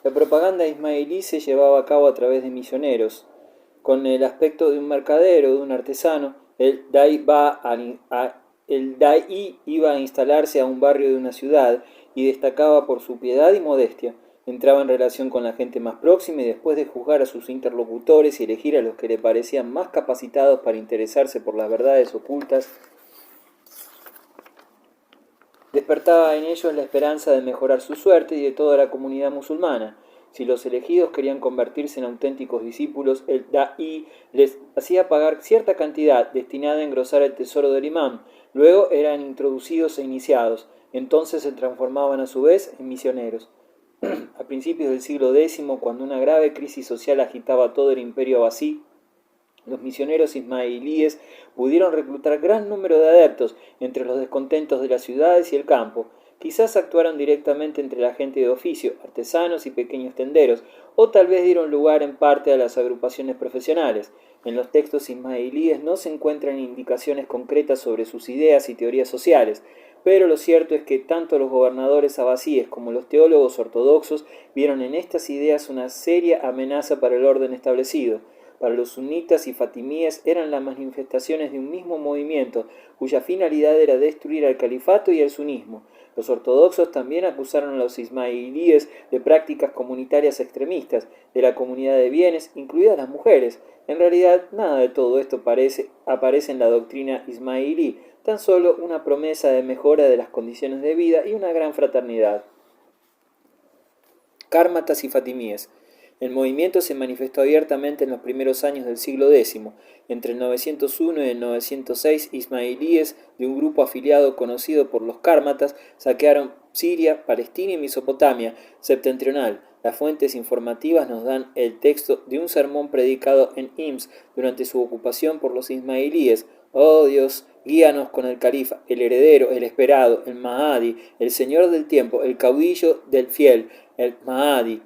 La propaganda ismailí se llevaba a cabo a través de misioneros, con el aspecto de un mercader o de un artesano. El daí iba a instalarse a un barrio de una ciudad y destacaba por su piedad y modestia. Entraba en relación con la gente más próxima y después de juzgar a sus interlocutores y elegir a los que le parecían más capacitados para interesarse por las verdades ocultas, despertaba en ellos la esperanza de mejorar su suerte y de toda la comunidad musulmana. Si los elegidos querían convertirse en auténticos discípulos, el daí les hacía pagar cierta cantidad destinada a engrosar el tesoro del imán. Luego eran introducidos e iniciados. Entonces se transformaban a su vez en misioneros. A principios del siglo X, cuando una grave crisis social agitaba todo el imperio abasí, los misioneros ismailíes pudieron reclutar gran número de adeptos entre los descontentos de las ciudades y el campo. Quizás actuaron directamente entre la gente de oficio, artesanos y pequeños tenderos, o tal vez dieron lugar en parte a las agrupaciones profesionales. En los textos ismailíes no se encuentran indicaciones concretas sobre sus ideas y teorías sociales, pero lo cierto es que tanto los gobernadores abasíes como los teólogos ortodoxos vieron en estas ideas una seria amenaza para el orden establecido. Para los sunitas y fatimíes eran las manifestaciones de un mismo movimiento, cuya finalidad era destruir al califato y el sunismo. Los ortodoxos también acusaron a los ismailíes de prácticas comunitarias extremistas, de la comunidad de bienes, incluidas las mujeres. En realidad, nada de todo esto aparece en la doctrina ismailí, tan solo una promesa de mejora de las condiciones de vida y una gran fraternidad. Cármatas y fatimíes. El movimiento se manifestó abiertamente en los primeros años del siglo X. Entre el 901 y el 906, ismailíes de un grupo afiliado conocido por los cármatas saquearon Siria, Palestina y Mesopotamia septentrional. Las fuentes informativas nos dan el texto de un sermón predicado en Hims durante su ocupación por los ismailíes. Oh Dios, guíanos con el califa, el heredero, el esperado, el Mahdi, el señor del tiempo, el caudillo del fiel, el Mahdi.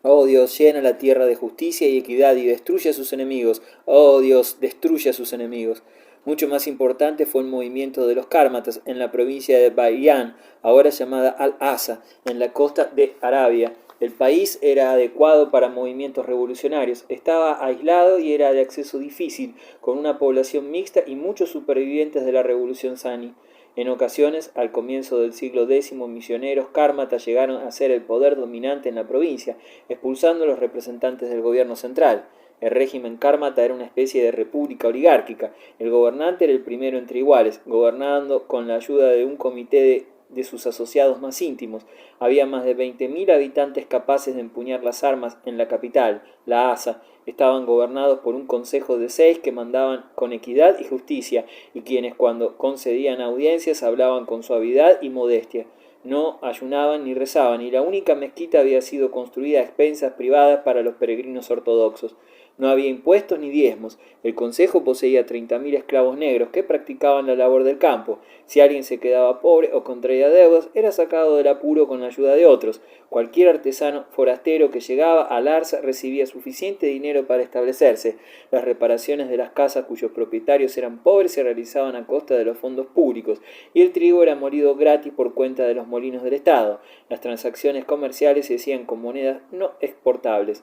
Oh Dios, llena la tierra de justicia y equidad y destruye a sus enemigos. Oh Dios, destruye a sus enemigos. Mucho más importante fue el movimiento de los cármatas en la provincia de Bahián, ahora llamada Al-Asa, en la costa de Arabia. El país era adecuado para movimientos revolucionarios, estaba aislado y era de acceso difícil, con una población mixta y muchos supervivientes de la revolución sani. En ocasiones, al comienzo del siglo X, misioneros cármatas llegaron a ser el poder dominante en la provincia, expulsando a los representantes del gobierno central. El régimen cármata era una especie de república oligárquica. El gobernante era el primero entre iguales, gobernando con la ayuda de un comité de sus asociados más íntimos. Había más de 20.000 habitantes capaces de empuñar las armas en la capital, la Asa. Estaban gobernados por un consejo de 6 que mandaban con equidad y justicia, y quienes cuando concedían audiencias hablaban con suavidad y modestia. No ayunaban ni rezaban, y la única mezquita había sido construida a expensas privadas para los peregrinos ortodoxos. No había impuestos ni diezmos. El consejo poseía 30.000 esclavos negros que practicaban la labor del campo. Si alguien se quedaba pobre o contraía deudas, era sacado del apuro con la ayuda de otros. Cualquier artesano forastero que llegaba al Arsa recibía suficiente dinero para establecerse. Las reparaciones de las casas cuyos propietarios eran pobres se realizaban a costa de los fondos públicos, y el trigo era molido gratis por cuenta de los molinos del Estado. Las transacciones comerciales se hacían con monedas no exportables.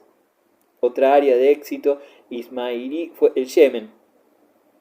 Otra área de éxito ismailí fue el Yemen,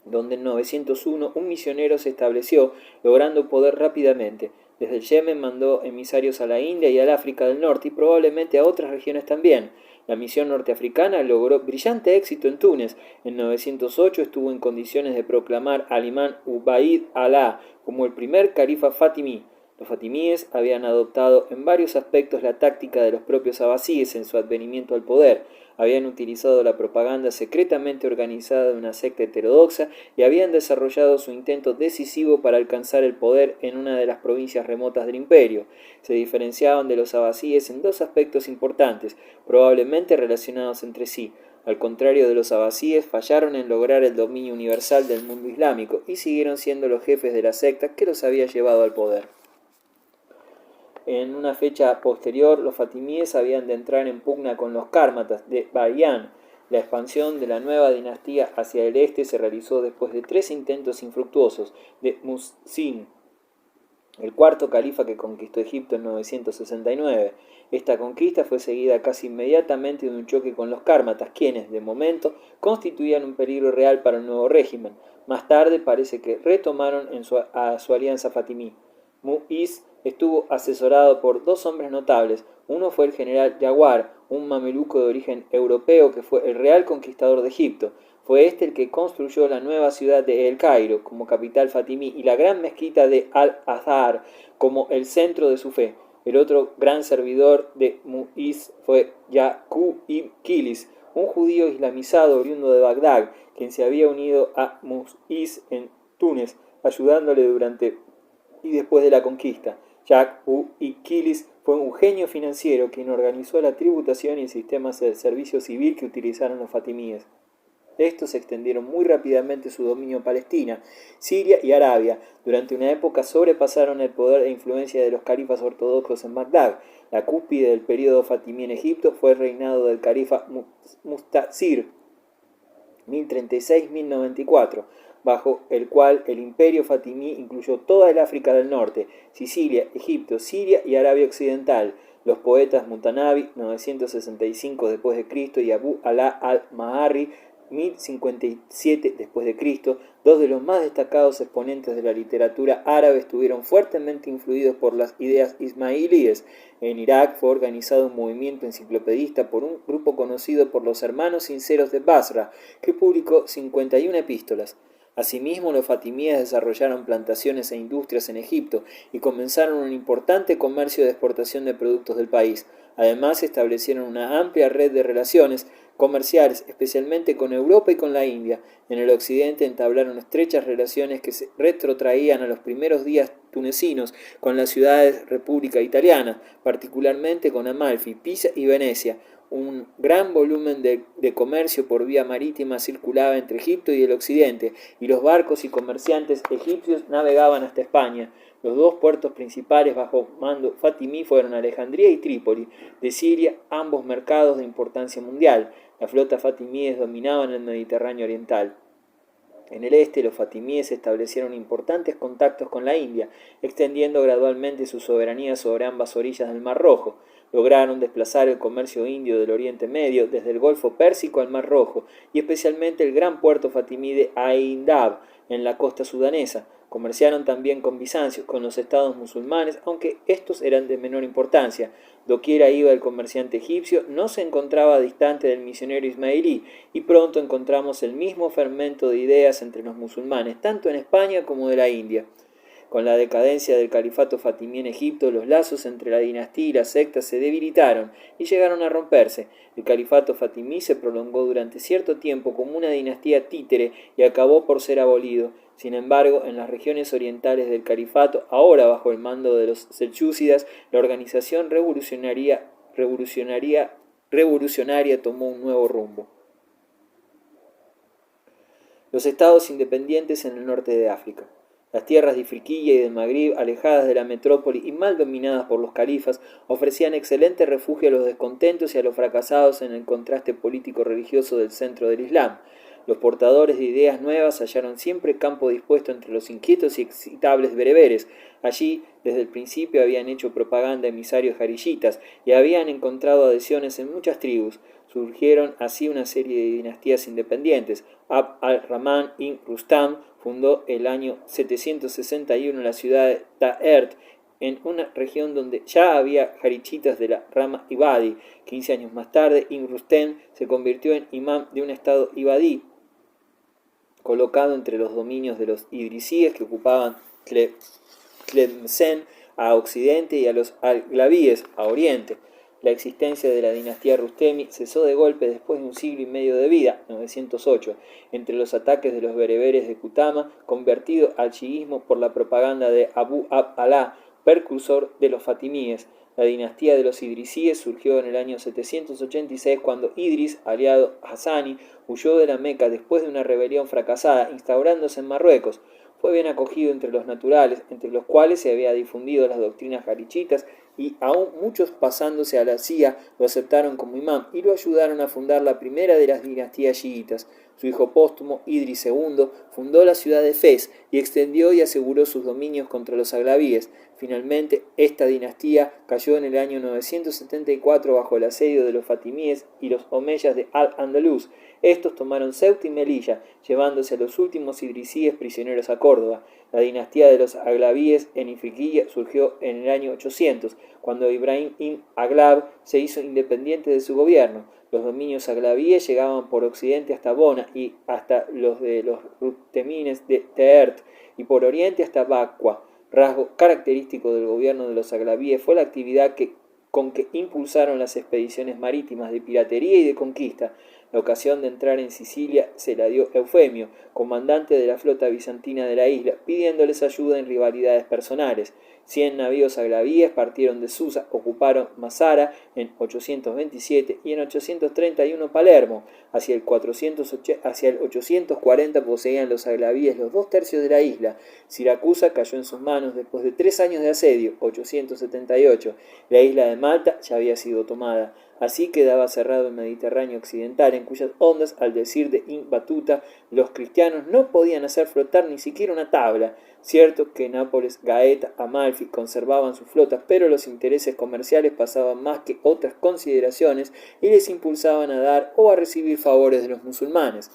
donde en 901 un misionero se estableció, logrando poder rápidamente. Desde el Yemen mandó emisarios a la India y al África del Norte y probablemente a otras regiones también. La misión norteafricana logró brillante éxito en Túnez. En 908 estuvo en condiciones de proclamar al imán Ubaid Alá como el primer califa fatimí. Los fatimíes habían adoptado en varios aspectos la táctica de los propios abasíes en su advenimiento al poder. Habían utilizado la propaganda secretamente organizada de una secta heterodoxa y habían desarrollado su intento decisivo para alcanzar el poder en una de las provincias remotas del imperio. Se diferenciaban de los abasíes en dos aspectos importantes, probablemente relacionados entre sí. Al contrario de los abasíes, fallaron en lograr el dominio universal del mundo islámico y siguieron siendo los jefes de la secta que los había llevado al poder. En una fecha posterior, los fatimíes habían de entrar en pugna con los cármatas de Bahián. La expansión de la nueva dinastía hacia el este se realizó después de 3 intentos infructuosos de Muhsin el cuarto califa que conquistó Egipto en 969. Esta conquista fue seguida casi inmediatamente de un choque con los cármatas, quienes, de momento, constituían un peligro real para el nuevo régimen. Más tarde parece que retomaron a su alianza fatimí. Mu'izz estuvo asesorado por dos hombres notables. Uno fue el general Jawar, un mameluco de origen europeo que fue el real conquistador de Egipto. Fue este el que construyó la nueva ciudad de El Cairo como capital fatimí y la gran mezquita de Al-Azhar como el centro de su fe. El otro gran servidor de Mu'izz fue Yaqub ibn Kilis, un judío islamizado oriundo de Bagdad, quien se había unido a Mu'izz en Túnez, ayudándole durante y después de la conquista. Yaqub ibn Kilis fue un genio financiero quien organizó la tributación y el sistema de servicio civil que utilizaron los fatimíes. Estos extendieron muy rápidamente su dominio en Palestina, Siria y Arabia. Durante una época sobrepasaron el poder e influencia de los califas ortodoxos en Bagdad. La cúspide del período fatimí en Egipto fue el reinado del califa Musta'sir, 1036-1094, bajo el cual el imperio fatimí incluyó toda el África del Norte, Sicilia, Egipto, Siria y Arabia Occidental. Los poetas Mutanabi, 965 d.C., y Abu Alá al-Ma'arri, 1057 d.C., dos de los más destacados exponentes de la literatura árabe, estuvieron fuertemente influidos por las ideas ismailíes. En Irak fue organizado un movimiento enciclopedista por un grupo conocido por los Hermanos Sinceros de Basra, que publicó 51 epístolas. Asimismo, los fatimíes desarrollaron plantaciones e industrias en Egipto y comenzaron un importante comercio de exportación de productos del país. Además, establecieron una amplia red de relaciones comerciales, especialmente con Europa y con la India. En el occidente entablaron estrechas relaciones que se retrotraían a los primeros días tunecinos con las ciudades república italiana, particularmente con Amalfi, Pisa y Venecia. Un gran volumen de comercio por vía marítima circulaba entre Egipto y el occidente, y los barcos y comerciantes egipcios navegaban hasta España. Los dos puertos principales bajo mando fatimí fueron Alejandría y Trípoli, de Siria, ambos mercados de importancia mundial. La flota fatimíes dominaban el Mediterráneo oriental. En el este, los fatimíes establecieron importantes contactos con la India, extendiendo gradualmente su soberanía sobre ambas orillas del Mar Rojo. Lograron desplazar el comercio indio del Oriente Medio desde el Golfo Pérsico al Mar Rojo, y especialmente el gran puerto fatimí de Ain Dab, en la costa sudanesa. Comerciaron también con Bizancio, con los estados musulmanes, aunque estos eran de menor importancia. Doquiera iba el comerciante egipcio, no se encontraba distante del misionero ismaelí, y pronto encontramos el mismo fermento de ideas entre los musulmanes, tanto en España como de la India. Con la decadencia del califato fatimí en Egipto, los lazos entre la dinastía y la secta se debilitaron y llegaron a romperse. El califato fatimí se prolongó durante cierto tiempo como una dinastía títere y acabó por ser abolido. Sin embargo, en las regiones orientales del califato, ahora bajo el mando de los selyúcidas, la organización revolucionaria tomó un nuevo rumbo. Los estados independientes en el norte de África. Las tierras de Ifriqiya y del Magrib, alejadas de la metrópoli y mal dominadas por los califas, ofrecían excelente refugio a los descontentos y a los fracasados en el contraste político-religioso del centro del Islam. Los portadores de ideas nuevas hallaron siempre campo dispuesto entre los inquietos y excitables bereberes. Allí, desde el principio, habían hecho propaganda emisarios jarillitas y habían encontrado adhesiones en muchas tribus. Surgieron así una serie de dinastías independientes. Abd al-Rahman ibn Rustam fundó el año 761 la ciudad de Ta'ert, en una región donde ya había jarichitas de la rama ibadí. 15 años más tarde, Ibn Rustem se convirtió en imán de un estado ibadí, colocado entre los dominios de los idrisíes que ocupaban Tlemcen a occidente y a los alglavíes a oriente. La existencia de la dinastía Rustemi cesó de golpe después de un siglo y medio de vida, 908, entre los ataques de los bereberes de Kutama, convertido al chiismo por la propaganda de Abu Abd Alá, precursor de los fatimíes. La dinastía de los idrisíes surgió en el año 786 cuando Idris, aliado hassani, huyó de la Meca después de una rebelión fracasada, instaurándose en Marruecos. Fue bien acogido entre los naturales, entre los cuales se había difundido las doctrinas jarichitas, y aún muchos pasándose a la Shia lo aceptaron como imán y lo ayudaron a fundar la primera de las dinastías chiitas. Su hijo póstumo, Idris II, fundó la ciudad de Fez y extendió y aseguró sus dominios contra los aglavíes. Finalmente, esta dinastía cayó en el año 974 bajo el asedio de los fatimíes y los omeyas de Al-Andalus. Estos tomaron Ceuta y Melilla, llevándose a los últimos idrisíes prisioneros a Córdoba. La dinastía de los aglavíes en Ifriqiya surgió en el año 800, cuando Ibrahim ibn Aglab se hizo independiente de su gobierno. Los dominios aglavíes llegaban por occidente hasta Bona y hasta los de los rutemines de Teert, y por oriente hasta Bakwa. Rasgo característico del gobierno de los aglavíes fue la actividad con que impulsaron las expediciones marítimas de piratería y de conquista. La ocasión de entrar en Sicilia se la dio Eufemio, comandante de la flota bizantina de la isla, pidiéndoles ayuda en rivalidades personales. 100 navíos aglavíes partieron de Susa, ocuparon Mazara en 827 y en 831 Palermo. Hacia el 840 poseían los aglavíes los 2/3 de la isla. Siracusa cayó en sus manos después de 3 años de asedio, 878. La isla de Malta ya había sido tomada. Así quedaba cerrado el Mediterráneo occidental, en cuyas ondas, al decir de Ibn Batuta, los cristianos no podían hacer flotar ni siquiera una tabla. Cierto que Nápoles, Gaeta, Amalfi conservaban sus flotas, pero los intereses comerciales pasaban más que otras consideraciones y les impulsaban a dar o a recibir favores de los musulmanes.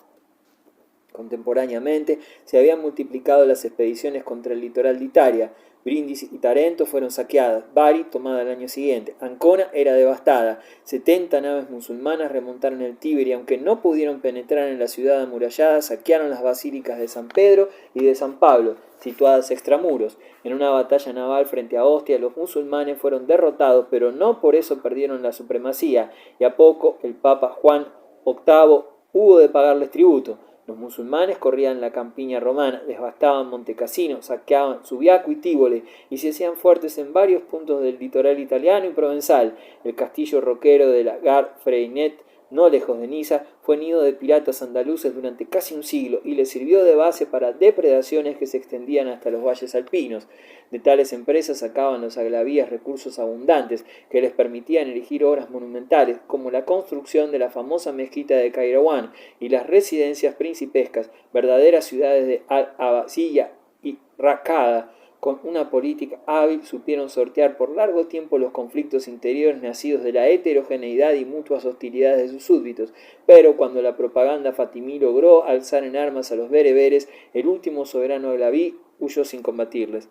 Contemporáneamente se habían multiplicado las expediciones contra el litoral de Italia. Brindisi y Tarento fueron saqueadas, Bari tomada al año siguiente, Ancona era devastada, 70 naves musulmanas remontaron el Tíber y aunque no pudieron penetrar en la ciudad amurallada, saquearon las basílicas de San Pedro y de San Pablo, situadas extramuros. En una batalla naval frente a Ostia, los musulmanes fueron derrotados, pero no por eso perdieron la supremacía, y a poco el Papa Juan VIII hubo de pagarles tributo. Los musulmanes corrían la campiña romana, devastaban Montecassino, saqueaban Subiaco y Tívoli y se hacían fuertes en varios puntos del litoral italiano y provenzal. El castillo roquero de la Gare Freinet, no lejos de Niza, fue nido de piratas andaluces durante casi un siglo y le sirvió de base para depredaciones que se extendían hasta los valles alpinos. De tales empresas sacaban los aglavíes recursos abundantes que les permitían erigir obras monumentales como la construcción de la famosa mezquita de Kairouan y las residencias principescas, verdaderas ciudades de Al-Abbasiyya y Raqqada. Con una política hábil supieron sortear por largo tiempo los conflictos interiores nacidos de la heterogeneidad y mutuas hostilidades de sus súbditos, pero cuando la propaganda fatimí logró alzar en armas a los bereberes, el último soberano aglaví huyó sin combatirles.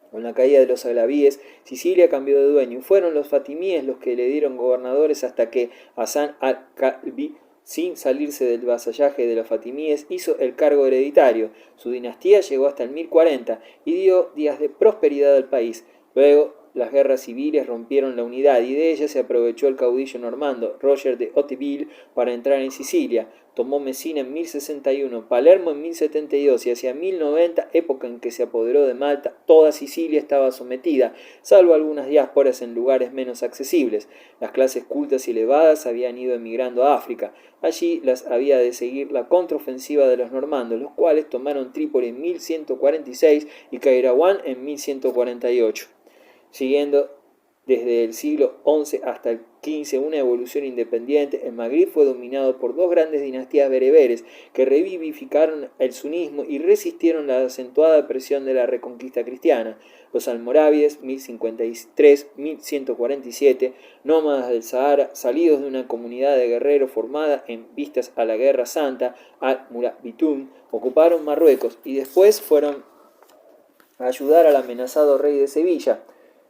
Con la caída de los aglavíes, Sicilia cambió de dueño y fueron los fatimíes los que le dieron gobernadores hasta que Hasan al-Kalbi, sin salirse del vasallaje de los fatimíes, hizo el cargo hereditario. Su dinastía llegó hasta el 1040 y dio días de prosperidad al país. Luego, las guerras civiles rompieron la unidad y de ella se aprovechó el caudillo normando Roger de Hauteville para entrar en Sicilia. Tomó Messina en 1061, Palermo en 1072 y hacia 1090, época en que se apoderó de Malta, toda Sicilia estaba sometida, salvo algunas diásporas en lugares menos accesibles. Las clases cultas y elevadas habían ido emigrando a África. Allí las había de seguir la contraofensiva de los normandos, los cuales tomaron Trípoli en 1146 y Kairouan en 1148. Siguiendo desde el siglo XI hasta el XV una evolución independiente, el Magrib fue dominado por dos grandes dinastías bereberes que revivificaron el sunismo y resistieron la acentuada presión de la reconquista cristiana. Los almorávides, 1053-1147, nómadas del Sahara, salidos de una comunidad de guerreros formada en vistas a la Guerra Santa, al-Murabitun, ocuparon Marruecos y después fueron a ayudar al amenazado rey de Sevilla,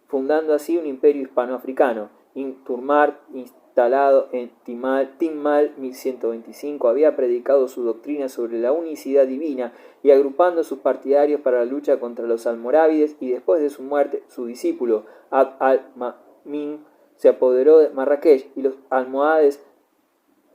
fundando así un imperio hispanoafricano. Turmar, instalado en Timmal 1125, había predicado su doctrina sobre la unicidad divina y agrupando a sus partidarios para la lucha contra los almorávides, y después de su muerte, su discípulo Abd al-Mamin se apoderó de Marrakech y los almohades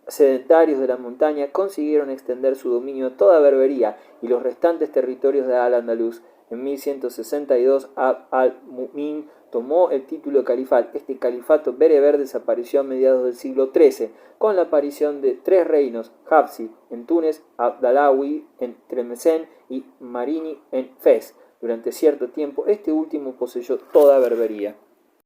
sedentarios de la montaña consiguieron extender su dominio a toda Berbería y los restantes territorios de Al-Andalus. En 1162, Abd al-Mu'min tomó el título de califal. Este califato bereber desapareció a mediados del siglo XIII, con la aparición de tres reinos: Hafsi en Túnez, Abdalawi en Tlemcen y Marini en Fez. Durante cierto tiempo, este último poseyó toda Berbería.